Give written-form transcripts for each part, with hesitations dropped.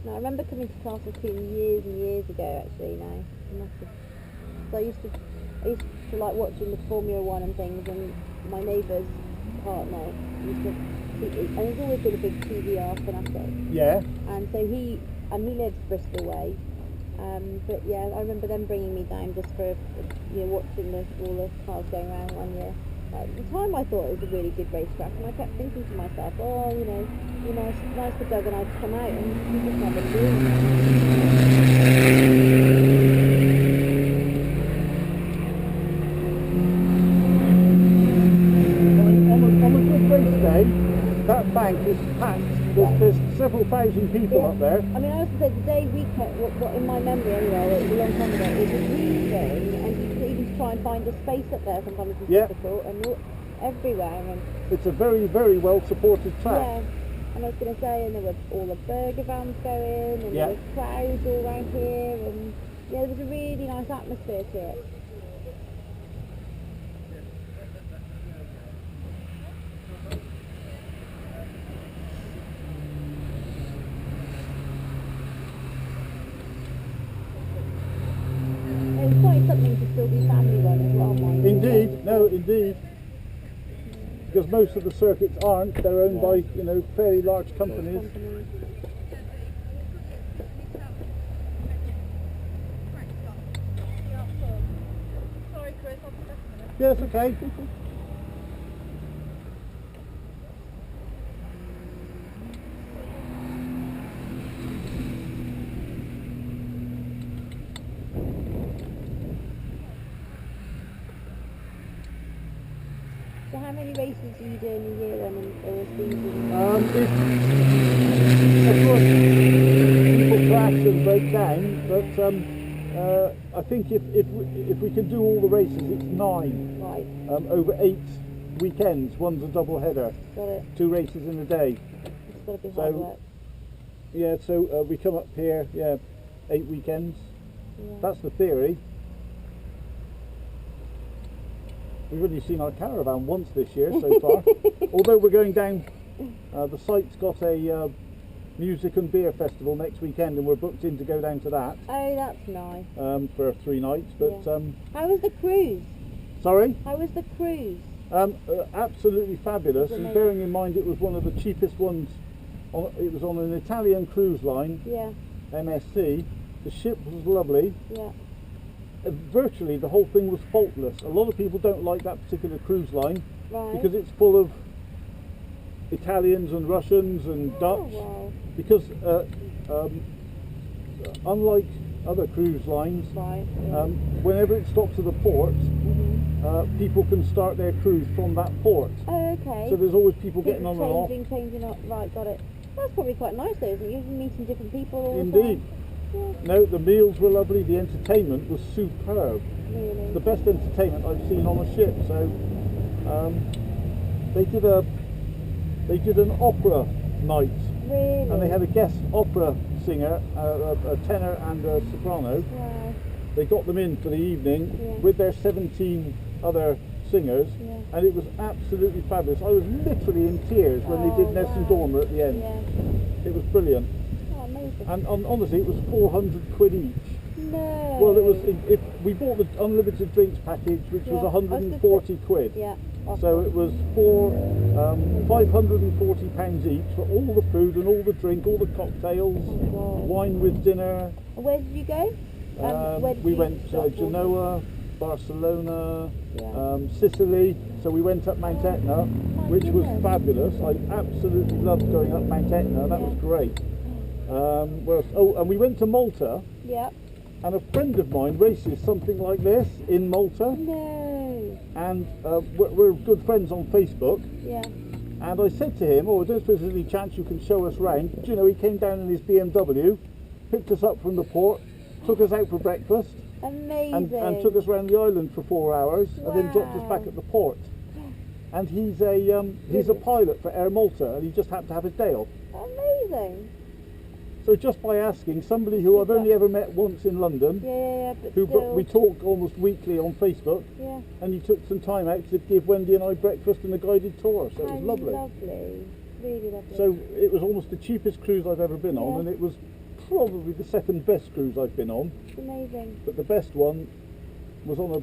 No, I remember coming to Castle Coombe years and years ago. Actually, no, so I used to like watching the Formula One and things, and my neighbour's partner used to, and there's always been a big TVR fanatic. Yeah. And so he lives Bristol way. But yeah, I remember them bringing me down just for watching all the cars going around one year. At the time I thought it was a really good racetrack, and I kept thinking to myself, oh, nice for Doug and I to come out, and we just never do. On a good race day, that bank is packed. There's several thousand people up there. I mean, I also said the day we kept, what in my memory anyway, it was a long time ago, it was freezing, and you could even try and find a space up there sometimes it's difficult, and everywhere. And it's a very, very well supported track. Yeah, and I was going to say, and there were all the burger vans going, and there were crowds all around here, and yeah, there was a really nice atmosphere to it. It's quite something to still be family run as well, Mike. Indeed. Because most of the circuits aren't, they're owned by, fairly large companies. Sorry, Chris, I'll be back in a minute. Yeah, it's okay. So how many races do you do in a year then, or a season? Of course, people crash and break down, but I think if we can do all the races, it's 9. Right. Over 8 weekends. One's a double header. Got it. 2 races in a day. It's got to be hard work. Yeah, so we come up here, 8 weekends. Yeah. That's the theory. We've only seen our caravan once this year so far. Although we're going down, the site's got a music and beer festival next weekend, and we're booked in to go down to that. Oh, that's nice. For 3 nights. But how was the cruise? Sorry? How was the cruise? Absolutely fabulous, and bearing in mind it was one of the cheapest ones. It was on an Italian cruise line. Yeah. MSC. The ship was lovely. Yeah. Virtually the whole thing was faultless. A lot of people don't like that particular cruise line because it's full of Italians and Russians and Dutch. Wow. Because unlike other cruise lines, whenever it stops at a port, people can start their cruise from that port. Oh, okay. So there's always people getting on and off. Changing up. Right, got it. That's probably quite nice though, isn't it? You're meeting different people all the Indeed. time. Yeah. No, the meals were lovely. The entertainment was superb. Really? The best entertainment I've seen on a ship. So they did an opera night. Really? And they had a guest opera singer, a tenor and a soprano. Wow. They got them in for the evening with their 17 other singers, and it was absolutely fabulous. I was literally in tears when they did Nessun Dorma at the end. Yeah. It was brilliant. Oh, amazing. And honestly, it was 400 quid each. No. Well, it was. If we bought the unlimited drinks package, which was 140 quid. Yeah. So it was £540 each for all the food and all the drink, all the cocktails, wine with dinner. And where did you go? We went to Genoa, Barcelona, Sicily. So we went up Mount Etna, which was fabulous. I absolutely loved going up Mount Etna. That was great. Where else? Oh, and we went to Malta. Yeah. And a friend of mine races something like this in Malta. No. And we're good friends on Facebook. Yeah. And I said to him, I don't suppose there's any chance you can show us round. Do you know, he came down in his BMW, picked us up from the port, took us out for breakfast. Amazing. And took us around the island for 4 hours, and then dropped us back at the port. And he's a pilot for Air Malta, and he just happened to have his day off. Amazing. So just by asking somebody who I've only ever met once in London, but we talk almost weekly on Facebook, and he took some time out to give Wendy and I breakfast and a guided tour, so it was lovely. Lovely, really lovely. So it was almost the cheapest cruise I've ever been on, and it was probably the second best cruise I've been on. It's amazing. But the best one was on a...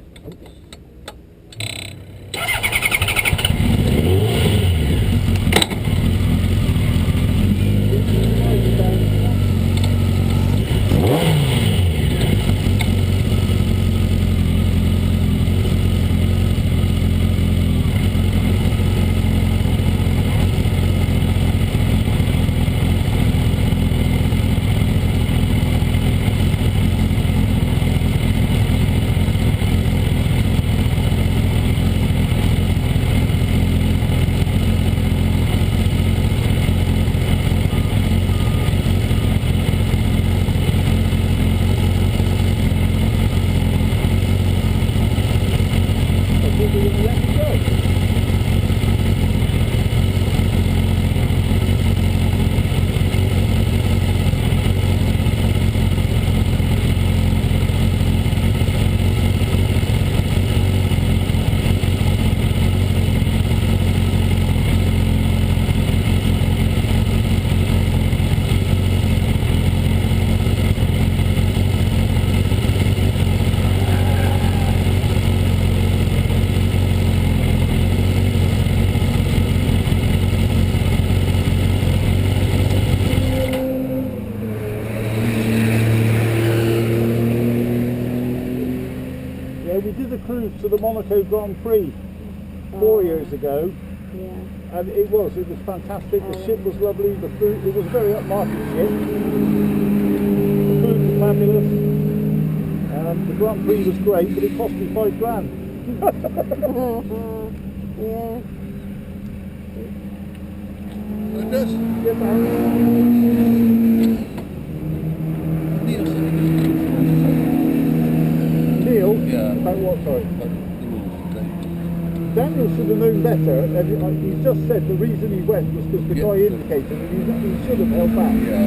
We did a cruise to the Monaco Grand Prix 4 years ago, and it was fantastic. The ship was lovely, the food, it was a very upmarket ship, the food was fabulous, the Grand Prix was great, but it cost me £5 grand. Yeah. Neil? Yeah. About what, sorry? Like the rules. Daniel should have known better, and he's just said the reason he went was because the guy indicated, and he should have held back. Yeah,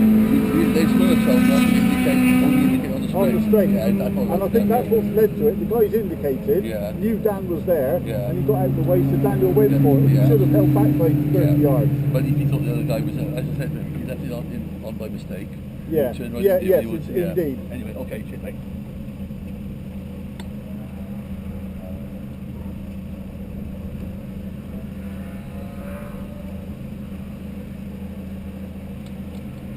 they should have told us to indicate on the straight. On the straight. Yeah, And I think that's what's led to it. The guy's indicated, Yeah. knew Dan was there, Yeah. and he got out of the way, so Daniel went for it. He Yeah. should have held back by 30 yards. But if he thought the other guy was, as I said, he left it on by mistake. Yeah, He turned right yeah, and yes, he was- indeed. Anyway, okay, shit, mate.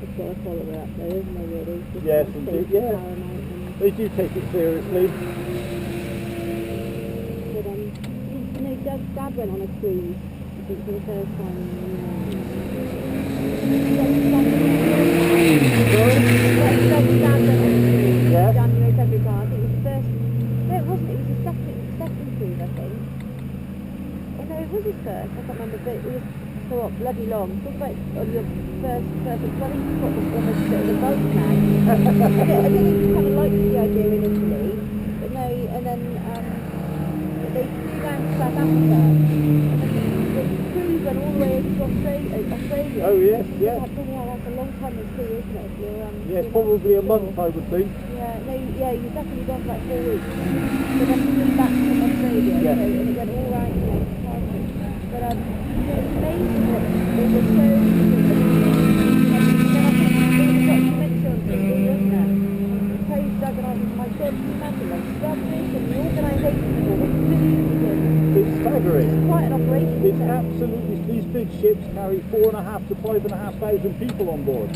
It's got to follow it up though, isn't it, really? Just Yes, like indeed, safety, yeah. paramount, and- They do take it seriously. But you know, Dad went on a cruise, I think for the first time in Yeah. January, February time. I think it was the first. No, it wasn't. It was the second cruise, I think. Oh no, it was his first. I can't remember, but it was so what, bloody long. Talk about on your first perfect. I think you've got almost a bit of a boat now. I think he kind of liked the idea initially, but no, and then they flew down to South Africa, and then the cruise went all the way to Australia. Oh yes, yeah. That's a long time at sea, isn't it? If you're, Yes, you're probably a not month, sure. I would think. Yeah, no, yeah, you've definitely gone for like 4 weeks. So then we flew back from Australia, Yeah. so, and it went all around, you know, Cyprus. But it was amazing that they were so, then I think there was a documentary on TV, wasn't there? Terry Doug and I was, my God, can you imagine, like, struggling and the organisation of all the food and It's staggering. it's quite an operation, It's isn't it? absolutely, these big ships carry 4,500 to 5,500 people on board.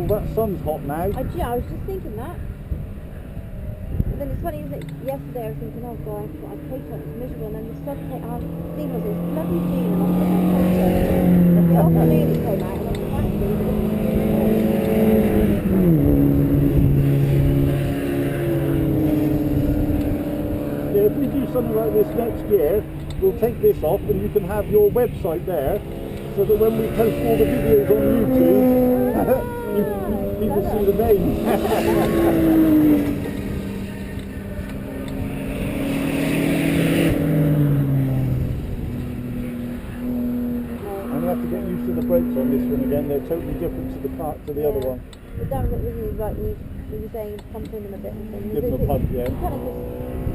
Well, that sun's hot now. I was just thinking that. But then it's funny, isn't it? Yesterday I was thinking, oh God, I coat on, it's miserable, and then the sun came out. Steve was this lovely June, and I put my coat on. And the afternoon it came out, and I was like, actually, yeah, if we do something like this next year, we'll take this off, and you can have your website there, so that when we post all the videos on YouTube, people see the names. To get used to the brakes on this one again, they're totally different to the other one. But that was really like you were saying, pumping them a bit and things. Give them a pump, yeah. I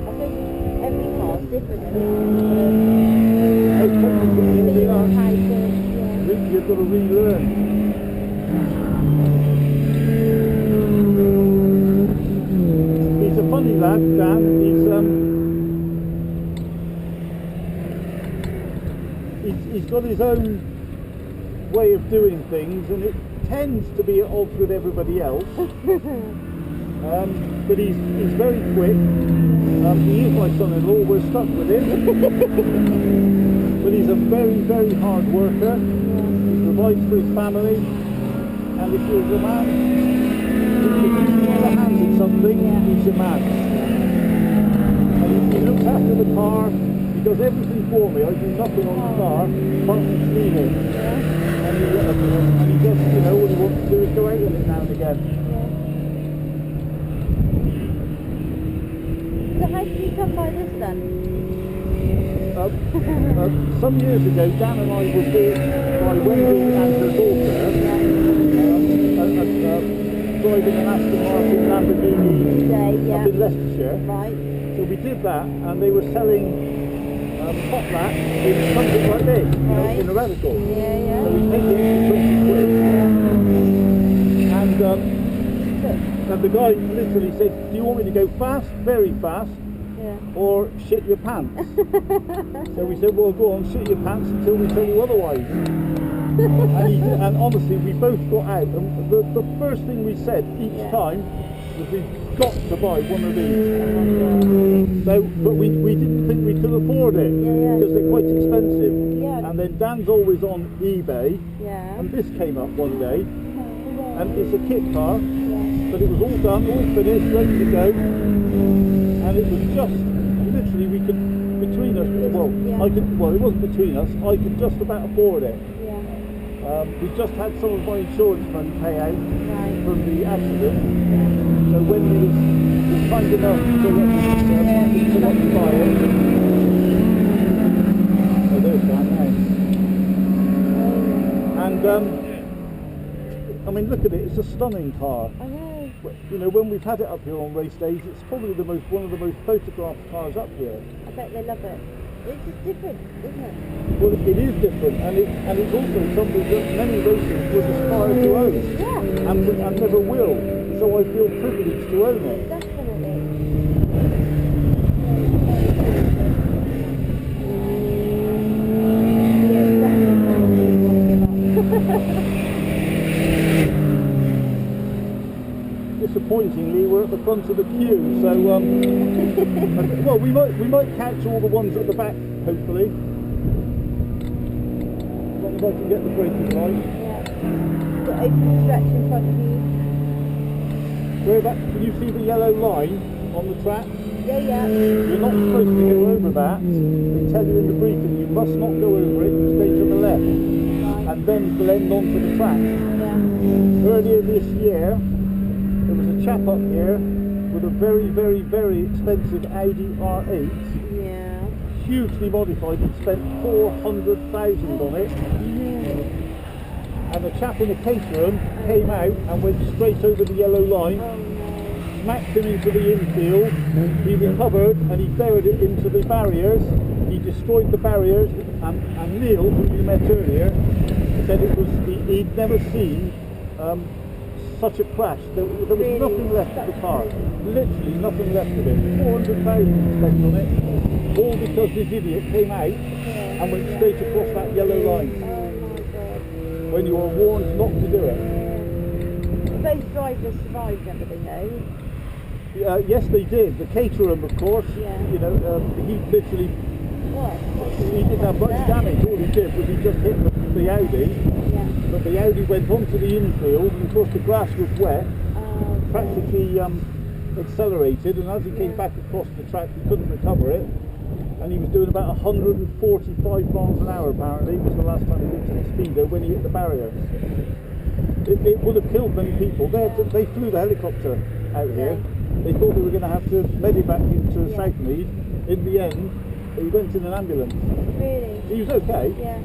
suppose every car's different. You've got to relearn. He's a funny lad, Dan. He's got his own way of doing things, and it tends to be at odds with everybody else. But he's very quick. He is my son-in-law. We're stuck with him. But he's a very, very hard worker. He provides for his family. And if you're a man, if you get a hand in something, he's a man. And he looks after the car. He does everything for me. I do nothing on the car apart from cleaning. And he does, what he wants to do is go out in it now and again. So how did you come by this then? Some years ago, Dan and I were bought by Wendy and her daughter, driving an Aston Martin Lamborghini up in Leicestershire. Right. So we did that, and they were selling hot lap in something like this, in a radical. Yeah, yeah. So we paid it for 20 quid. And the guy literally said, do you want me to go fast, very fast, or shit your pants? So we said, well, go on, shit your pants until we tell you otherwise. and honestly, we both got out, and the first thing we said each time was, we've got to buy one of these. So, but we didn't think we could afford it, because they're quite expensive. And then Dan's always on eBay, and this came up one day, and it's a kit car, but it was all done, all finished, ready to go, and it was just, literally, we could, between us, it wasn't between us, I could just about afford it. We just had some of my insurance money pay out from the accident, so when he was kind enough to let me to buy it, oh, there's that now. And I mean, look at it, it's a stunning car. I know. You know, when we've had it up here on race days, it's probably one of the most photographed cars up here. I bet they love it. It's just different, isn't it? Well, it is different, and it's also something that many racers would aspire to own, and never will. So I feel privileged to own it. Definitely. Disappointingly, we're at the front of the queue, so well, we might catch all the ones at the back, hopefully. As long as I can get the braking light. The open stretch in front of you. Can you see the yellow line on the track? Yeah. You're not supposed to go over that. They tell you in the briefing you must not go over it, you stay to the left, and then blend onto the track. Earlier this year, there was a chap up here with a very, very, very expensive Audi R8. Hugely modified. He spent 400,000 on it. And the chap in the Caterham came out and went straight over the yellow line, smacked him into the infield. He recovered and he buried it into the barriers. He destroyed the barriers, and Neil, who we met earlier, said he'd never seen such a crash. There was nothing left of the car. Literally nothing left of it. 400,000 spent on it, all because this idiot came out and went straight across that yellow line when you were warned not to do it. both drivers survived and everything though? Yes, they did. The caterer, of course, Yeah. you know, he literally, What? he didn't have much damage. All he did was he just hit the Audi, Yeah. but the Audi went onto the infield, and of course the grass was wet, practically accelerated, and as he came back across the track he couldn't recover it, and he was doing about 145 miles an hour apparently, was the last time he reached the speedo when he hit the barrier. It would have killed many people. They flew the helicopter out here. They thought they were going to have to medevac him to Southmead. In the end, he went in an ambulance. Really? He was okay. Yeah.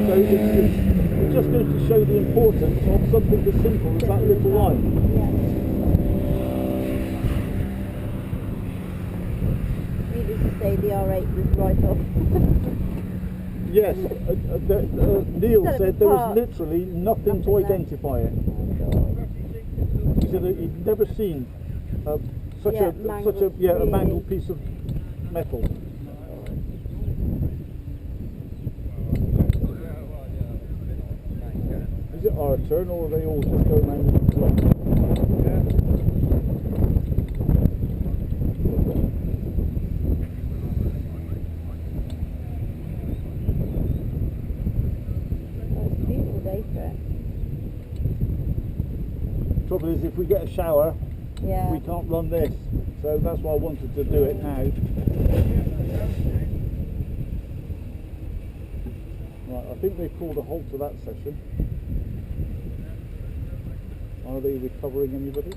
So it just goes to show the importance of something as simple as that little line. Yeah. Needless to say, the R8 was right off. Yes, Neil said there was literally nothing to identify it. He said that he'd never seen such a mangled piece of metal. Is it our turn, or are they all just going around the block? It's a beautiful day for it. Trouble is, if we get a shower, we can't run this. So that's why I wanted to do it now. Right, I think they've called a halt to that session. Are they recovering anybody?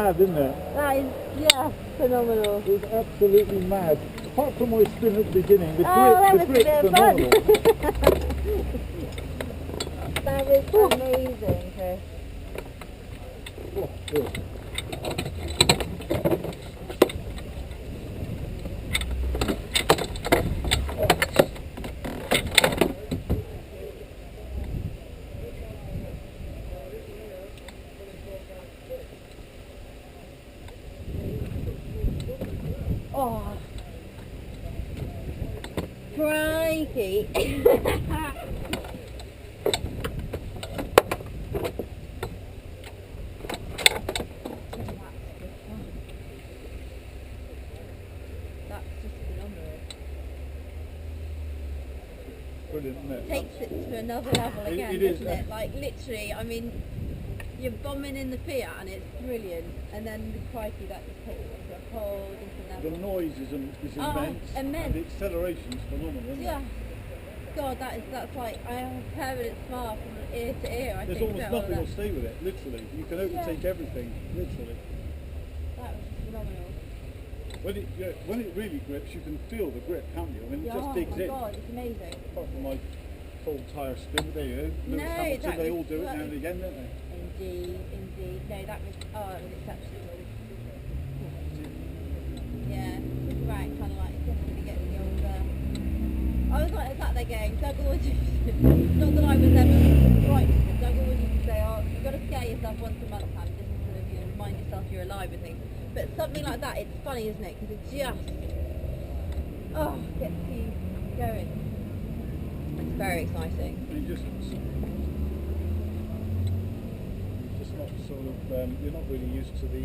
mad, isn't it? That is, yeah, phenomenal. It was absolutely mad. Apart from my spin at the beginning, the That was grip's a bit of phenomenal. That was amazing, Chris. Oh, good. Oh, crikey. That's just phenomenal. Brilliant, isn't it? Takes it to another level again, it is, doesn't it? Like literally, I mean, you're bombing in the Fiat and it's brilliant, and then the crikey that just takes it to a whole different The level. noise is immense, immense. and the acceleration's phenomenal, isn't Yeah. it? God, that's like I have a permanent smile from ear to ear. I There's think almost about all nothing will that. stay with it, literally. You can overtake everything, literally. That was just phenomenal. When it really grips, you can feel the grip, can't you? I mean, it just Oh digs my in. God, it's amazing. Apart from my full tyre spin, there you go. No, Lewis Hamilton, that they was- all do it that now and was- again, don't they? Indeed. No, that was exceptional. Yeah, right, kind of like definitely getting the old. I was like sat there going, Doug always used to, not that I was ever frightened, but Doug always used to say, oh, you've got to scare yourself once a month, Pam, just to sort of, remind yourself you're alive and things. But something like that, it's funny, isn't it? Because it just, gets you going. It's very exciting. And just not sort of, you're not really used to the